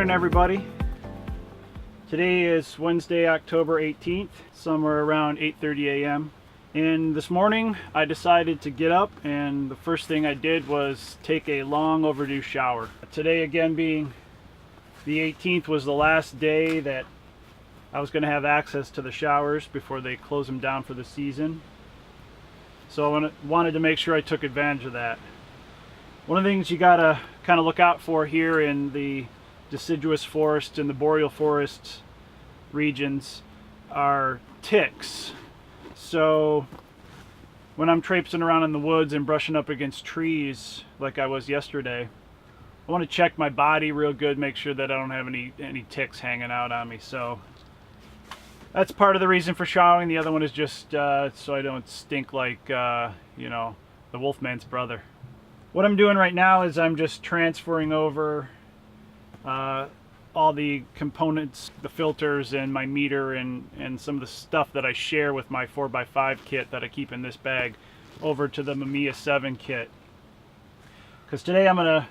morning, everybody. Today is Wednesday, October 18th, somewhere around 8:30 a.m. And this morning I decided to get up, and the first thing I did was take a long overdue shower. Today, again being the 18th, was the last day that I was going to have access to the showers before they close them down for the season. So I wanted to make sure I took advantage of that. One of the things you gotta kind of look out for here in the deciduous forest and the boreal forest regions are ticks. So when I'm traipsing around in the woods and brushing up against trees like I was yesterday, I want to check my body real good, make sure that I don't have any ticks hanging out on me. So that's part of the reason for showering. The other one is just so I don't stink like you know, the Wolfman's brother. What I'm doing right now is I'm just transferring over all the components, the filters and my meter and some of the stuff that I share with my 4x5 kit that I keep in this bag over to the Mamiya 7 kit. Because today I'm going to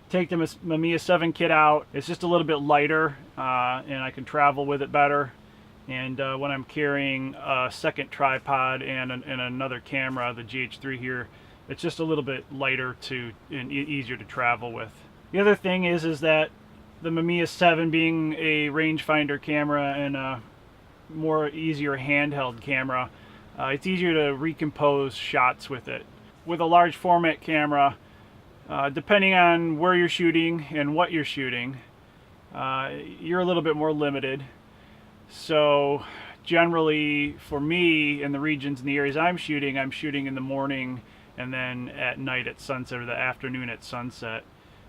take the Mamiya 7 kit out. It's just a little bit lighter and I can travel with it better. And when I'm carrying a second tripod and another camera, the GH3 here, it's just a little bit lighter and easier to travel with. The other thing is that the Mamiya 7 being a rangefinder camera and a more easier handheld camera, it's easier to recompose shots with it. With a large format camera, depending on where you're shooting and what you're shooting, you're a little bit more limited. So generally for me, in the regions and the areas I'm shooting in the morning and then at night at sunset, or the afternoon at sunset,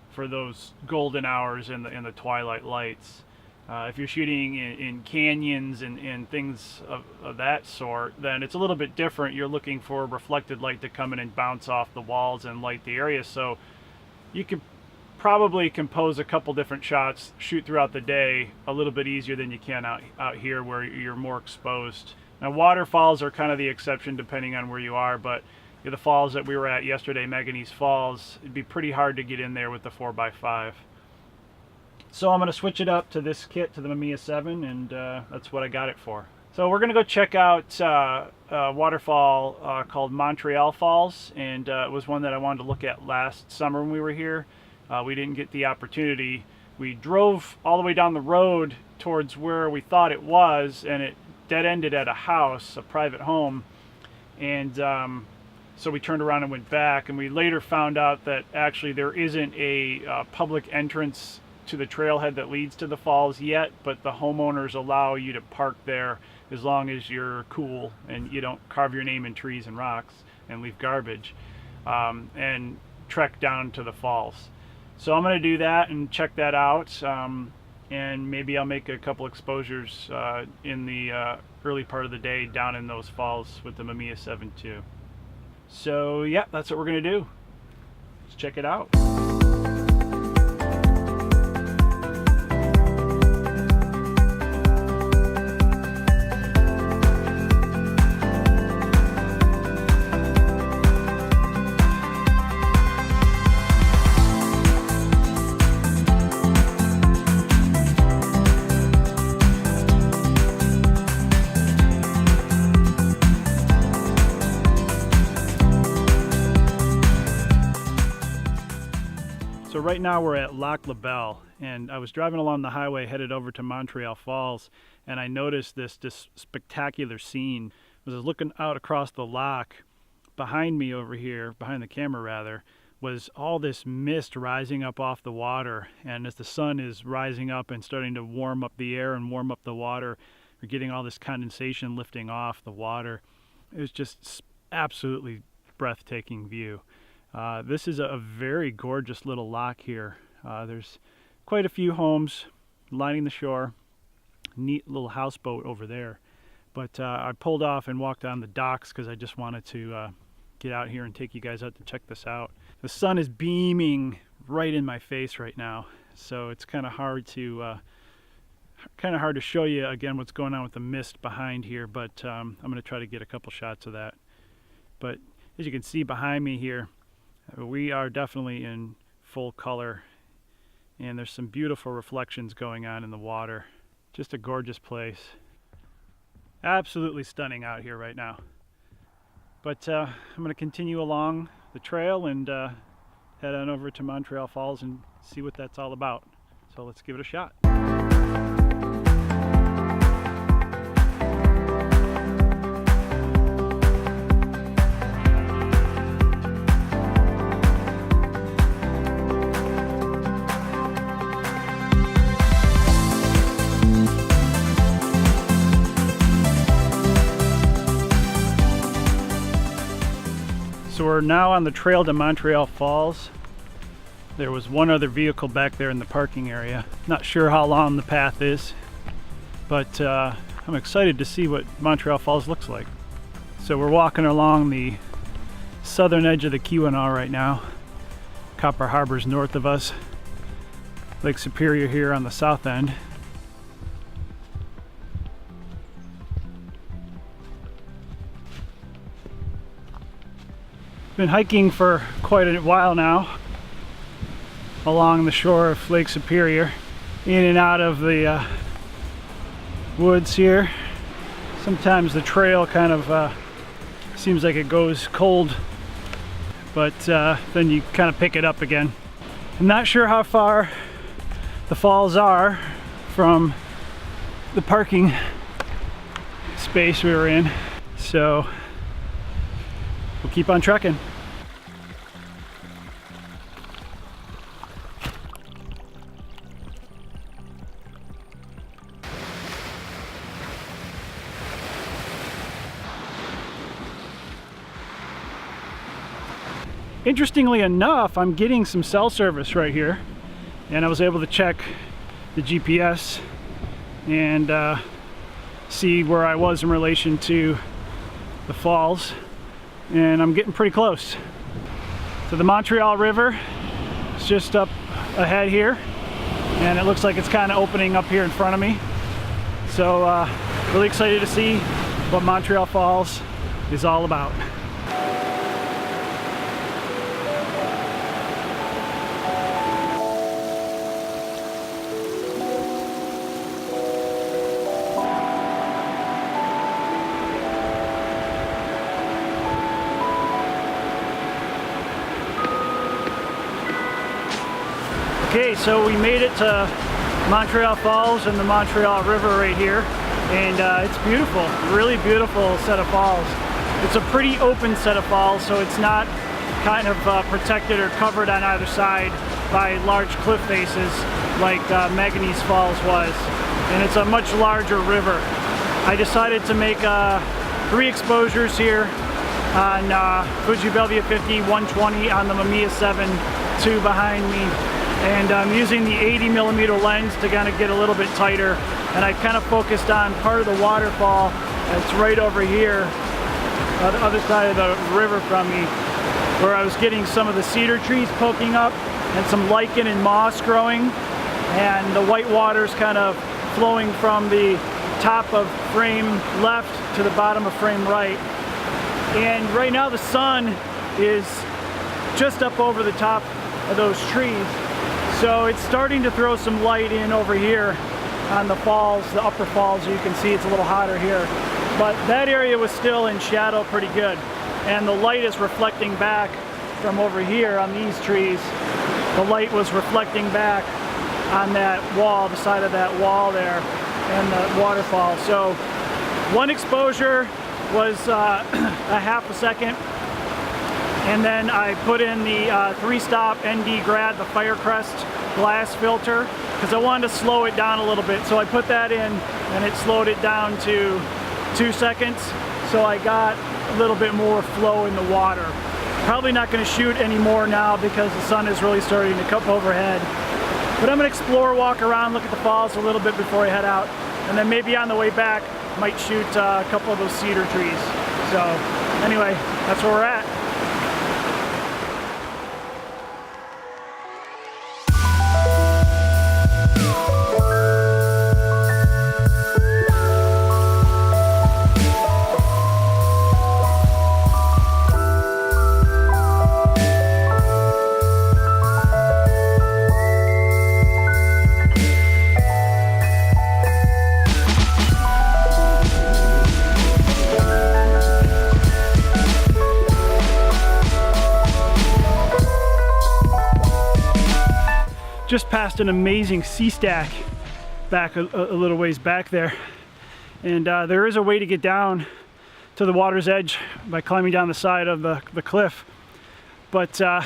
for those golden hours in the twilight lights. If you're shooting in canyons and things of that sort, then it's a little bit different. You're looking for reflected light to come in and bounce off the walls and light the area. So you can probably compose a couple different shots, shoot throughout the day a little bit easier than you can out here where you're more exposed. Now waterfalls are kind of the exception depending on where you are, but the falls that we were at yesterday, Meganese Falls, it'd be pretty hard to get in there with the 4x5. So I'm going to switch it up to this kit, to the Mamiya 7, and that's what I got it for. So we're going to go check out a waterfall called Montreal Falls, and it was one that I wanted to look at last summer when we were here. We didn't get the opportunity. We drove all the way down the road towards where we thought it was, and it dead-ended at a house, a private home, and so we turned around and went back, and we later found out that actually there isn't a public entrance to the trailhead that leads to the falls yet, but the homeowners allow you to park there as long as you're cool and you don't carve your name in trees and rocks and leave garbage, and trek down to the falls. So I'm going to do that and check that out, and maybe I'll make a couple exposures in the early part of the day down in those falls with the Mamiya 7 too. So yeah, that's what we're going to do. Let's check it out. So right now we're at Lac La Belle, and I was driving along the highway headed over to Montreal Falls, and I noticed this spectacular scene. As I was looking out across the loch, behind me over here, behind the camera rather, was all this mist rising up off the water, and as the sun is rising up and starting to warm up the air and warm up the water, we're getting all this condensation lifting off the water. It was just absolutely breathtaking view. This is a very gorgeous little loch here. There's quite a few homes lining the shore. Neat little houseboat over there. But I pulled off and walked on the docks because I just wanted to get out here and take you guys out to check this out. The sun is beaming right in my face right now, so it's kind of hard to show you again what's going on with the mist behind here, but I'm going to try to get a couple shots of that. But as you can see behind me here, we are definitely in full color and there's some beautiful reflections going on in the water. Just a gorgeous place. Absolutely stunning out here right now. But I'm going to continue along the trail and head on over to Montreal Falls and see what that's all about. So let's give it a shot. So we're now on the trail to Montreal Falls. There was one other vehicle back there in the parking area. Not sure how long the path is, but I'm excited to see what Montreal Falls looks like. So we're walking along the southern edge of the Keweenaw right now. Copper Harbor's north of us. Lake Superior here on the south end. Been hiking for quite a while now along the shore of Lake Superior, in and out of the woods here. Sometimes the trail kind of seems like it goes cold, but then you kind of pick it up again. I'm not sure how far the falls are from the parking space we were in, so we'll keep on trekking. Interestingly enough, I'm getting some cell service right here, and I was able to check the GPS and see where I was in relation to the falls, and I'm getting pretty close. So the Montreal River is just up ahead here, and it looks like it's kind of opening up here in front of me. So really excited to see what Montreal Falls is all about. Okay, so we made it to Montreal Falls and the Montreal River right here, and it's beautiful, really beautiful set of falls. It's a pretty open set of falls, so it's not kind of protected or covered on either side by large cliff faces like Manganese Falls was, and it's a much larger river. I decided to make 3 exposures here on Fuji Belvia 50, 120 on the Mamiya 7 II behind me. And I'm using the 80mm lens to kind of get a little bit tighter, and I kind of focused on part of the waterfall that's right over here on the other side of the river from me, where I was getting some of the cedar trees poking up and some lichen and moss growing, and the white water's kind of flowing from the top of frame left to the bottom of frame right. And right now the sun is just up over the top of those trees. So it's starting to throw some light in over here on the falls, the upper falls. You can see it's a little hotter here. But that area was still in shadow pretty good. And the light is reflecting back from over here on these trees. The light was reflecting back on that wall, the side of that wall there, and the waterfall. So one exposure was a half a second. And then I put in the 3-stop ND Grad, the Firecrest glass filter, because I wanted to slow it down a little bit. So I put that in, and it slowed it down to 2 seconds. So I got a little bit more flow in the water. Probably not going to shoot anymore now because the sun is really starting to come overhead. But I'm going to explore, walk around, look at the falls a little bit before I head out. And then maybe on the way back, might shoot a couple of those cedar trees. So anyway, that's where we're at. just passed an amazing sea stack back a little ways back there. And there is a way to get down to the water's edge by climbing down the side of the cliff. But the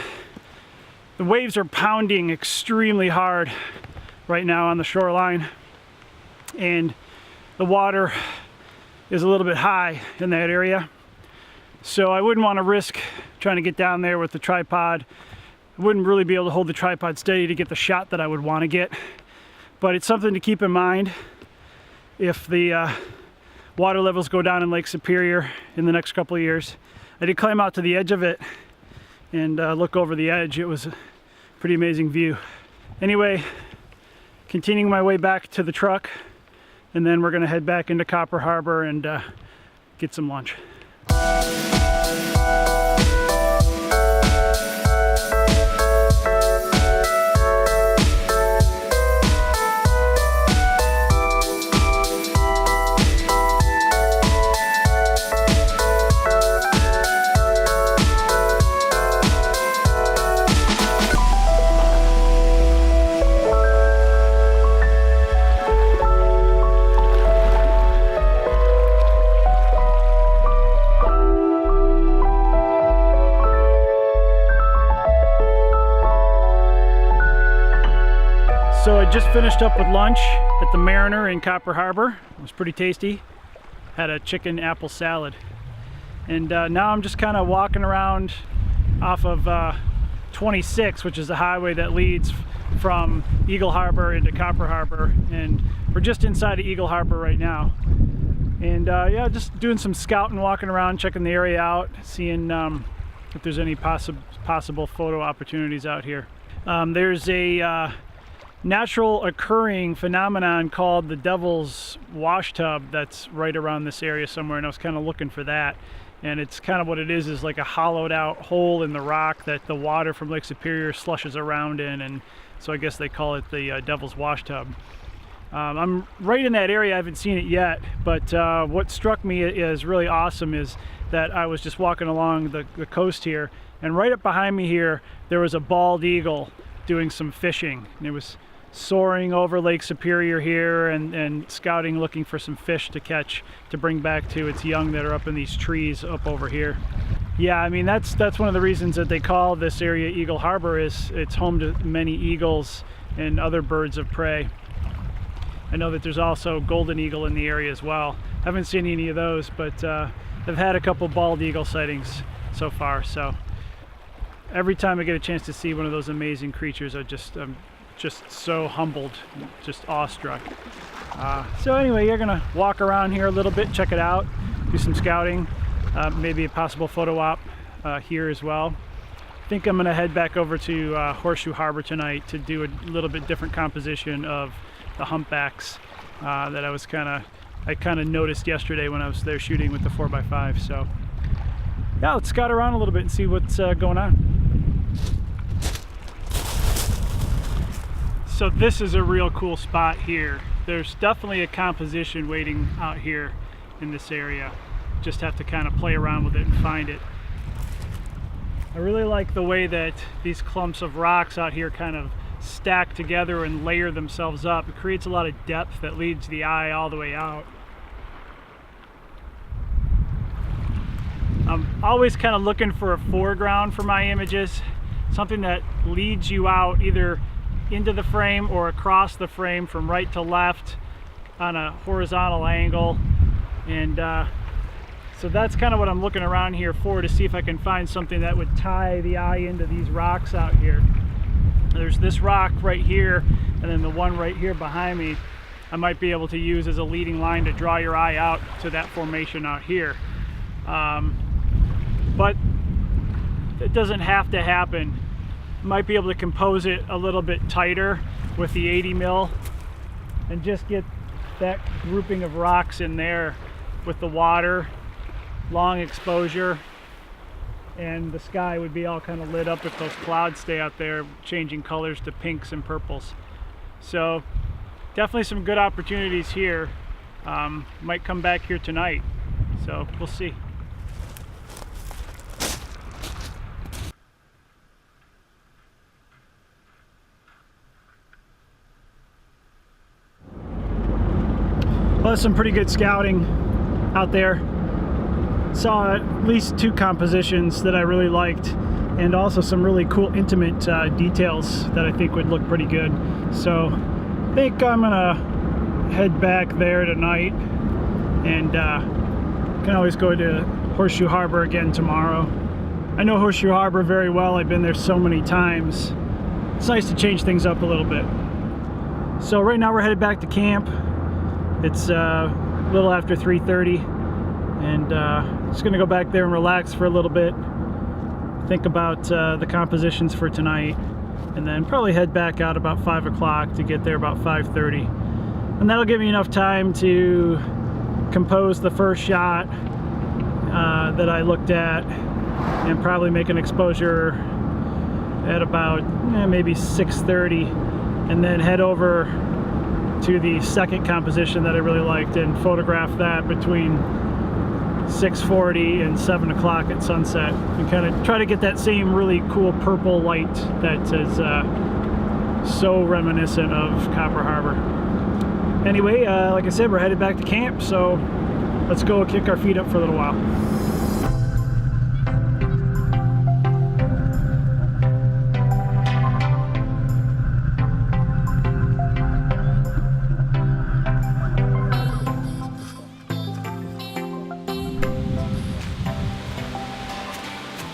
waves are pounding extremely hard right now on the shoreline. And the water is a little bit high in that area. So I wouldn't want to risk trying to get down there with the tripod. I wouldn't really be able to hold the tripod steady to get the shot that I would want to get. But it's something to keep in mind if the water levels go down in Lake Superior in the next couple of years. I did climb out to the edge of it and look over the edge. It was a pretty amazing view. Anyway, continuing my way back to the truck, and then we're going to head back into Copper Harbor and get some lunch. So I just finished up with lunch at the Mariner in Copper Harbor. It was pretty tasty. Had a chicken apple salad. And now I'm just kind of walking around off of 26, which is the highway that leads from Eagle Harbor into Copper Harbor. And we're just inside of Eagle Harbor right now. And yeah, just doing some scouting, walking around, checking the area out, seeing if there's any possible photo opportunities out here. There's a natural occurring phenomenon called the Devil's Wash Tub that's right around this area somewhere, and I was kind of looking for that. And it's kind of what it is like a hollowed out hole in the rock that the water from Lake Superior slushes around in, and so I guess they call it the Devil's Wash Tub. I'm right in that area. I haven't seen it yet, but what struck me is really awesome is that I was just walking along the coast here, and right up behind me here there was a bald eagle doing some fishing, and it was soaring over Lake Superior here and scouting, looking for some fish to catch to bring back to its young that are up in these trees up over here. Yeah, I mean that's one of the reasons that they call this area Eagle Harbor, is it's home to many eagles and other birds of prey. I know that there's also golden eagle in the area as well. Haven't seen any of those, but I've had a couple bald eagle sightings so far. So every time I get a chance to see one of those amazing creatures, I'm just so humbled, just awestruck. So anyway, you're gonna walk around here a little bit, check it out, do some scouting, maybe a possible photo op here as well. I think I'm gonna head back over to Horseshoe Harbor tonight to do a little bit different composition of the humpbacks that I kind of noticed yesterday when I was there shooting with the 4x5. So yeah, let's scout around a little bit and see what's going on. So this is a real cool spot here. There's definitely a composition waiting out here in this area. Just have to kind of play around with it and find it. I really like the way that these clumps of rocks out here kind of stack together and layer themselves up. It creates a lot of depth that leads the eye all the way out. I'm always kind of looking for a foreground for my images, something that leads you out either into the frame or across the frame from right to left on a horizontal angle. And so that's kind of what I'm looking around here for, to see if I can find something that would tie the eye into these rocks out here. There's this rock right here, and then the one right here behind me I might be able to use as a leading line to draw your eye out to that formation out here. But it doesn't have to happen. Might be able to compose it a little bit tighter with the 80 mil and just get that grouping of rocks in there with the water, long exposure, and the sky would be all kind of lit up if those clouds stay out there, changing colors to pinks and purples. So definitely some good opportunities here. Might come back here tonight, so we'll see. was some pretty good scouting out there. Saw at least 2 compositions that I really liked, and also some really cool intimate details that I think would look pretty good. So I think I'm gonna head back there tonight, and can always go to Horseshoe Harbor again tomorrow. I know Horseshoe Harbor very well. I've been there so many times. It's nice to change things up a little bit. So right now we're headed back to camp. It's a little after 3:30, and just gonna go back there and relax for a little bit, think about the compositions for tonight, and then probably head back out about 5 o'clock to get there about 5:30. And that'll give me enough time to compose the first shot that I looked at, and probably make an exposure at about maybe 6:30, and then head over to the second composition that I really liked and photograph that between 6:40 and 7 o'clock at sunset, and kind of try to get that same really cool purple light that is so reminiscent of Copper Harbor. Anyway, like I said, we're headed back to camp, so let's go kick our feet up for a little while.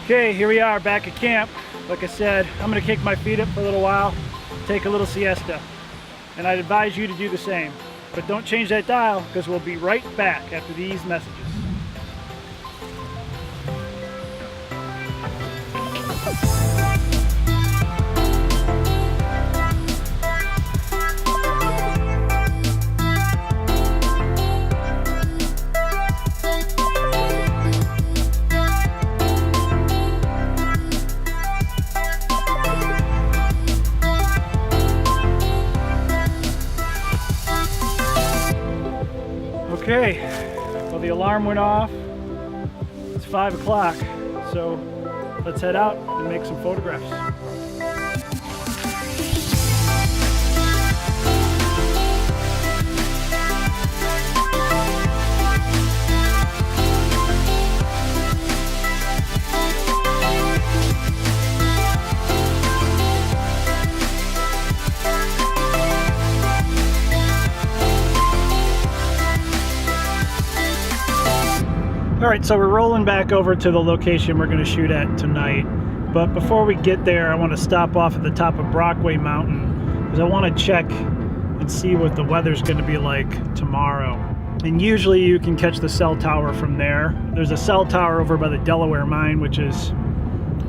Okay, here we are back at camp. Like I said, I'm gonna kick my feet up for a little while, take a little siesta. And I'd advise you to do the same. But don't change that dial, because we'll be right back after these messages. Okay, well, the alarm went off. It's 5 o'clock, so let's head out and make some photographs. Alright, so we're rolling back over to the location we're going to shoot at tonight. But before we get there, I want to stop off at the top of Brockway Mountain, because I want to check and see what the weather's going to be like tomorrow. And usually you can catch the cell tower from there. There's a cell tower over by the Delaware mine, which is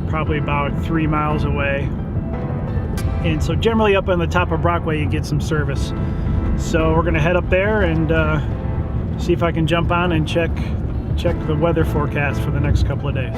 probably about 3 miles away. And so generally up on the top of Brockway you get some service. So we're going to head up there and see if I can jump on and check the weather forecast for the next couple of days.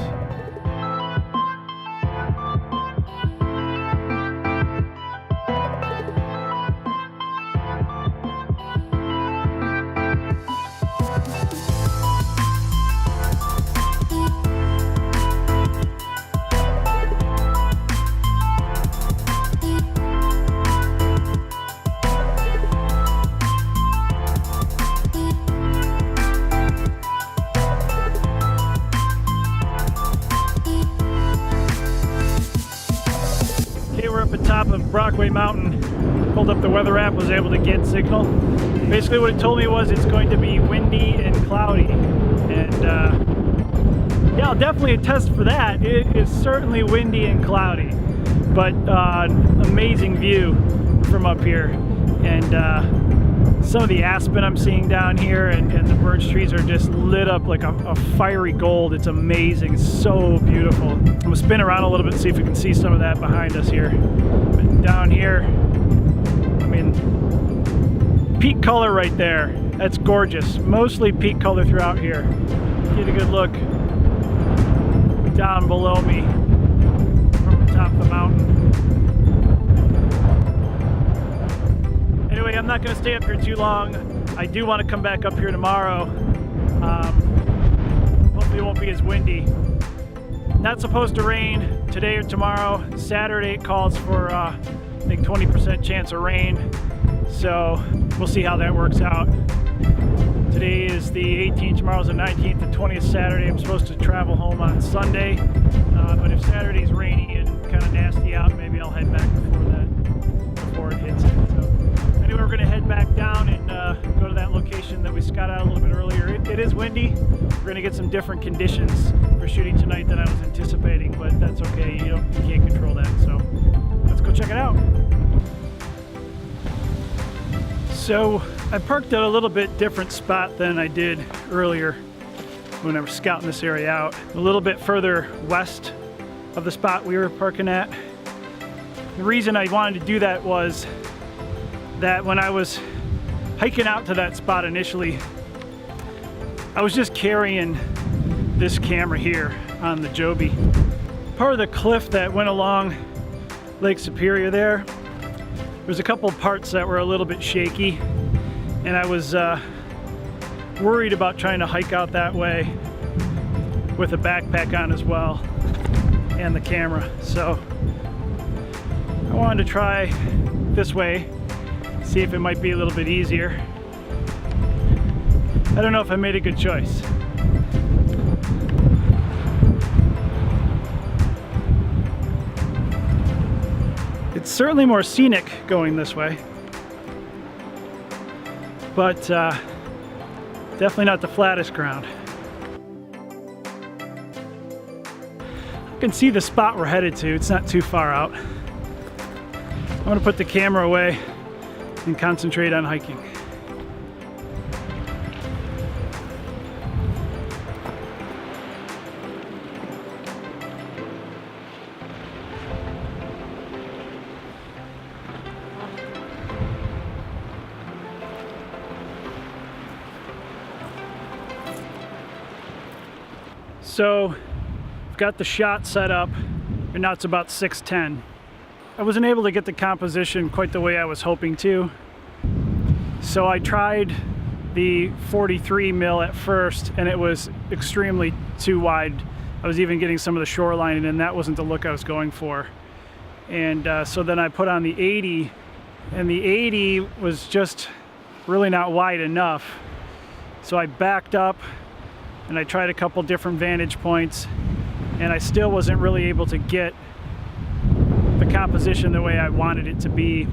Top of Brockway Mountain, pulled up the weather app, was able to get signal. Basically what it told me was it's going to be windy and cloudy, and yeah, I'll definitely attest for that. It is certainly windy and cloudy, but amazing view from up here, and some of the aspen I'm seeing down here and the birch trees are just lit up like a fiery gold. It's amazing. It's so beautiful. I'm gonna spin around a little bit, see if we can see some of that behind us here. But down here, I mean, peak color right there. That's gorgeous. Mostly peak color throughout here. Get a good look down below me from the top of the mountain. Anyway, I'm not going to stay up here too long. I do want to come back up here tomorrow. Hopefully it won't be as windy. Not supposed to rain today or tomorrow. Saturday it calls for I think 20% chance of rain. So we'll see how that works out. Today is the 18th, tomorrow's the 19th, the 20th Saturday. I'm supposed to travel home on Sunday, but if Saturday's rainy and kind of nasty out, maybe I'll head back before it hits it. So anyway, we're gonna head back down and go to that location that we scouted out a little bit earlier. It is windy. We're gonna get some different conditions for shooting tonight than I was anticipating, but that's okay. You can't control that. So let's go check it out. So I parked at a little bit different spot than I did earlier when I was scouting this area out. A little bit further west of the spot we were parking at. The reason I wanted to do that was that when I was hiking out to that spot initially, I was just carrying this camera here on the Joby. Part of the cliff that went along Lake Superior there's a couple parts that were a little bit shaky, and I was worried about trying to hike out that way with a backpack on as well and the camera. So I wanted to try this way, see if it might be a little bit easier. I don't know if I made a good choice. It's certainly more scenic going this way, but definitely not the flattest ground. I can see the spot we're headed to. It's not too far out. I'm going to put the camera away and concentrate on hiking. So I've got the shot set up, and now it's about 6:10. I wasn't able to get the composition quite the way I was hoping to. So I tried the 43 mil at first, and it was extremely too wide. I was even getting some of the shoreline, and that wasn't the look I was going for. And so then I put on the 80, and the 80 was just really not wide enough. So I backed up and I tried a couple different vantage points, and I still wasn't really able to get the composition the way I wanted it to be.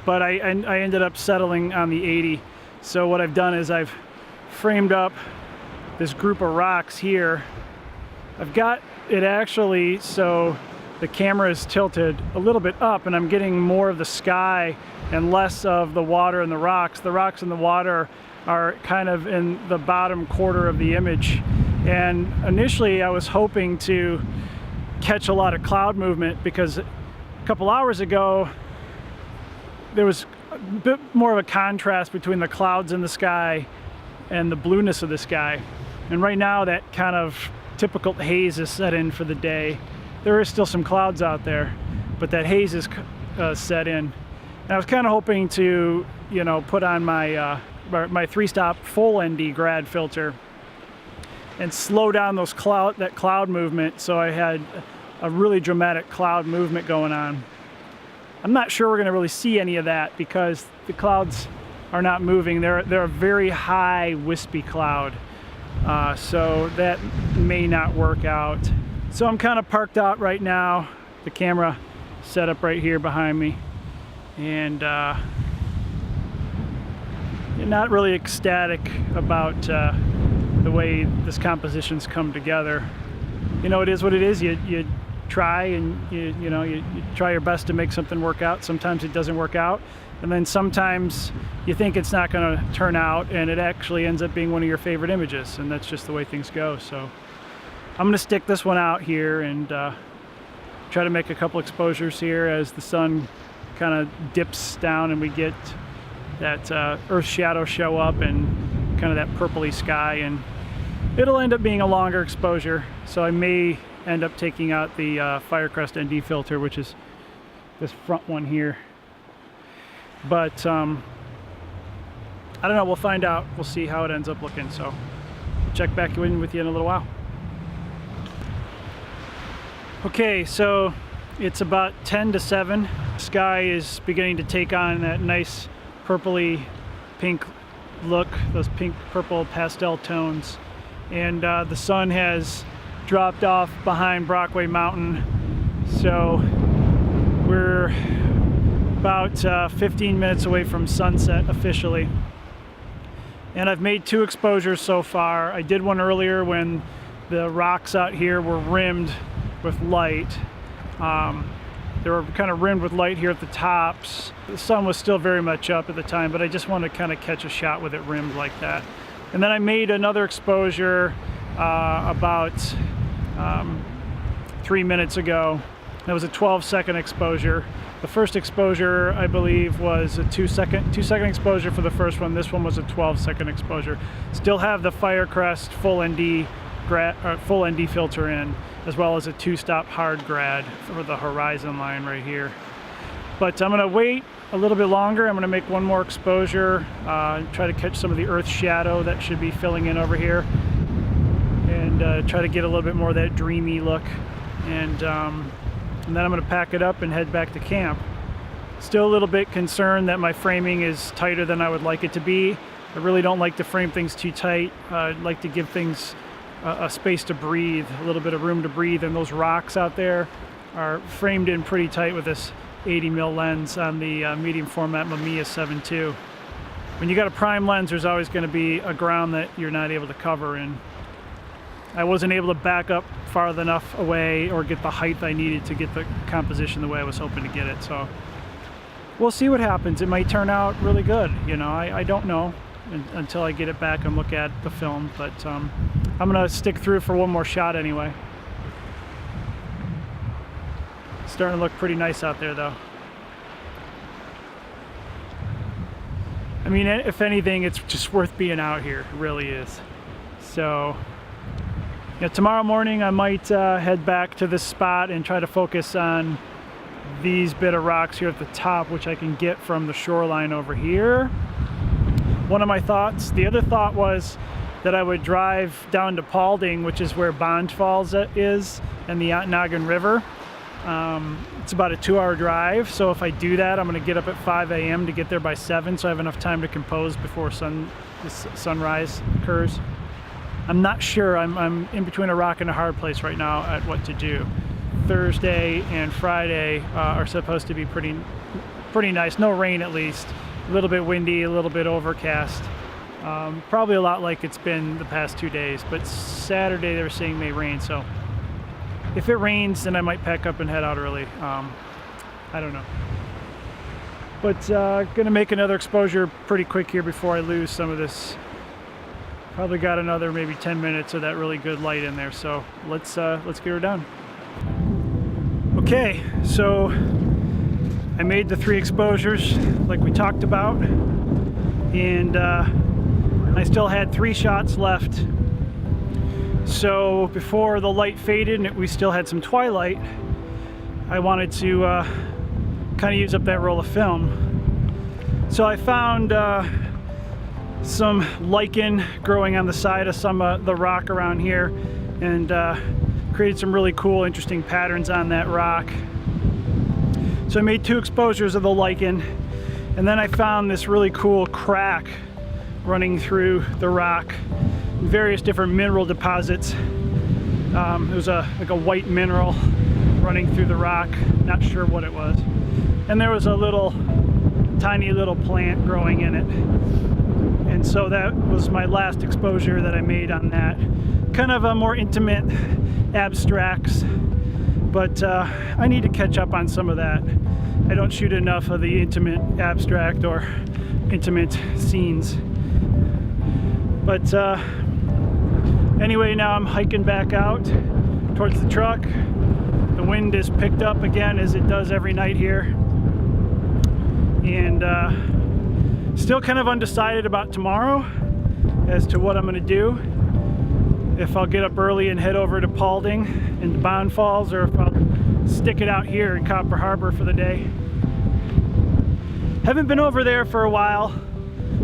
But I ended up settling on the 80. So what I've done is I've framed up this group of rocks here. I've got it actually so the camera is tilted a little bit up, and I'm getting more of the sky and less of the water and the rocks. The rocks and the water are kind of in the bottom quarter of the image. And initially I was hoping to catch a lot of cloud movement, because a couple hours ago there was a bit more of a contrast between the clouds in the sky and the blueness of the sky. And right now that kind of typical haze is set in for the day. There is still some clouds out there, but that haze is set in. And I was kind of hoping to, put on my 3-stop full ND grad filter and slow down that cloud movement, so I had a really dramatic cloud movement going on. I'm not sure we're going to really see any of that because the clouds are not moving. They're a very high wispy cloud, so that may not work out. So I'm kind of parked out right now, the camera set up right here behind me, and not really ecstatic about the way this composition's come together. It is what it is. You try, and you try your best to make something work out. Sometimes it doesn't work out, and then sometimes you think it's not going to turn out, and it actually ends up being one of your favorite images, and that's just the way things go. So I'm going to stick this one out here and try to make a couple exposures here as the sun kind of dips down and we get that earth shadow show up and kind of that purpley sky, and it'll end up being a longer exposure. So I may end up taking out the Firecrest ND filter, which is this front one here. But I don't know, we'll find out. We'll see how it ends up looking. So I'll check back in with you in a little while. Okay, so it's about 10 to 7. Sky is beginning to take on that nice purpley pink look, those pink, purple pastel tones. And the sun has dropped off behind Brockway Mountain, so we're about 15 minutes away from sunset officially. And I've made 2 exposures so far. I did one earlier when the rocks out here were rimmed with light. They were kind of rimmed with light here at the tops. The sun was still very much up at the time, but I just wanted to kind of catch a shot with it rimmed like that. And then I made another exposure about 3 minutes ago. That was a 12-second exposure. The first exposure, I believe, was a 2-second exposure for the first one. This one was a 12-second exposure. Still have the Firecrest full ND filter in, as well as a 2-stop hard grad for the horizon line right here. But I'm gonna wait a little bit longer. I'm gonna make one more exposure, try to catch some of the earth shadow that should be filling in over here, and try to get a little bit more of that dreamy look. And then I'm gonna pack it up and head back to camp. Still a little bit concerned that my framing is tighter than I would like it to be. I really don't like to frame things too tight. I'd like to give things a space to breathe, a little bit of room to breathe, and those rocks out there are framed in pretty tight with this 80mm lens on the medium format Mamiya 7.2. When you got a prime lens, there's always going to be a ground that you're not able to cover in. I wasn't able to back up far enough away or get the height I needed to get the composition the way I was hoping to get it, so we'll see what happens. It might turn out really good, you know, I don't know until I get it back and look at the film, but I'm gonna stick through for one more shot anyway. Starting to look pretty nice out there though. I mean, if anything, it's just worth being out here. It really is. So, you know, tomorrow morning I might head back to this spot and try to focus on these bit of rocks here at the top, which I can get from the shoreline over here. One of my thoughts. The other thought was that I would drive down to Paulding, which is where Bond Falls is, and the Ontonagon River. It's about a 2-hour drive, so if I do that, I'm going to get up at 5 a.m. to get there by 7, so I have enough time to compose before sunrise occurs. I'm not sure. I'm in between a rock and a hard place right now at what to do. Thursday and Friday are supposed to be pretty nice. No rain, at least. A little bit windy, a little bit overcast. Probably a lot like it's been the past 2 days, but Saturday they were saying may rain, so if it rains, then I might pack up and head out early. I don't know. But gonna make another exposure pretty quick here before I lose some of this. Probably got another maybe 10 minutes of that really good light in there, so let's get her done. Okay, so I made the 3 exposures like we talked about, and I still had 3 shots left. So before the light faded and we still had some twilight, I wanted to kind of use up that roll of film. So I found some lichen growing on the side of some of the rock around here, and created some really cool, interesting patterns on that rock. So I made 2 exposures of the lichen, and then I found this really cool crack running through the rock, various different mineral deposits. It was like a white mineral running through the rock, not sure what it was. And there was a little, tiny little plant growing in it. And so that was my last exposure that I made on that. Kind of a more intimate abstracts, but I need to catch up on some of that. I don't shoot enough of the intimate abstract or intimate scenes. But anyway, now I'm hiking back out towards the truck. The wind is picked up again, as it does every night here. And still kind of undecided about tomorrow as to what I'm gonna do. If I'll get up early and head over to Paulding and Bond Falls, or if I'll stick it out here in Copper Harbor for the day. Haven't been over there for a while,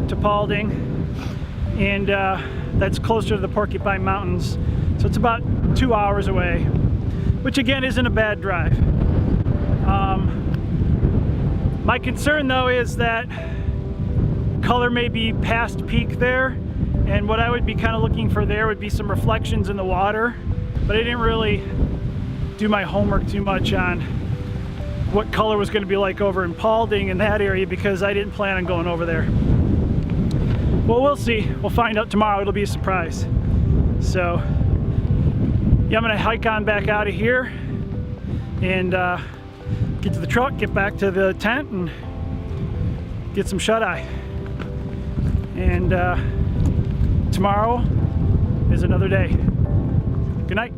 to Paulding, and that's closer to the Porcupine Mountains, so it's about 2 hours away, which again isn't a bad drive. My concern though is that color may be past peak there, and what I would be kind of looking for there would be some reflections in the water, but I didn't really do my homework too much on what color was going to be like over in Paulding in that area, because I didn't plan on going over there. Well, we'll see. We'll find out tomorrow. It'll be a surprise. So yeah, I'm gonna hike on back out of here and get to the truck, get back to the tent, and get some shut-eye. And tomorrow is another day. Good night.